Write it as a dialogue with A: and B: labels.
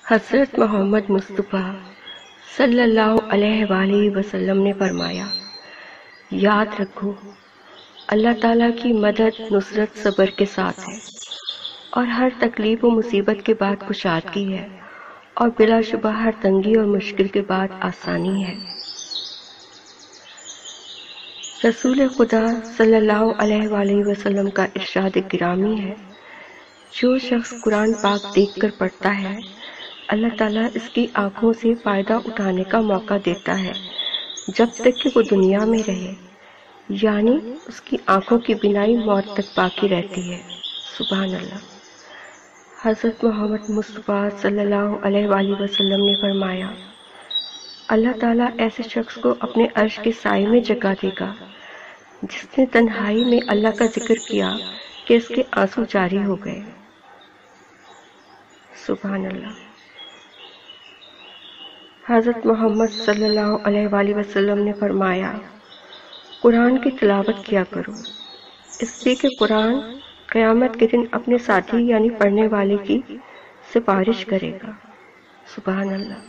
A: حضرت محمد مصطفیٰ صلی اللہ علیہ وآلہ وسلم نے فرمایا، یاد رکھو اللہ تعالیٰ کی مدد نصرت صبر کے ساتھ ہے، اور ہر تکلیف و مصیبت کے بعد کشادگی ہے، اور بلا شبہ ہر تنگی اور مشکل کے بعد آسانی ہے۔ رسول خدا صلی اللہ علیہ وآلہ وسلم کا ارشاد گرامی ہے، جو شخص قرآن پاک دیکھ کر پڑھتا ہے اللہ تعالیٰ اس کی آنکھوں سے فائدہ اٹھانے کا موقع دیتا ہے جب تک کہ وہ دنیا میں رہے، یعنی اس کی آنکھوں کی بینائی موت تک باقی رہتی ہے۔ سبحان اللہ۔ حضرت محمد مصطفیٰ صلی اللہ علیہ وآلہ وسلم نے فرمایا، اللہ تعالیٰ ایسے شخص کو اپنے عرش کے سائے میں جگہ دے گا جس نے تنہائی میں اللہ کا ذکر کیا کہ اس کے آنسو جاری ہو گئے۔ سبحان اللہ۔ حضرت محمد صلی اللہ علیہ وآلہ وسلم نے فرمایا، قرآن کی تلاوت کیا کرو، اس لیے کہ قرآن قیامت کے دن اپنے ساتھی یعنی پڑھنے والے کی سفارش کرے گا۔ سبحان اللہ۔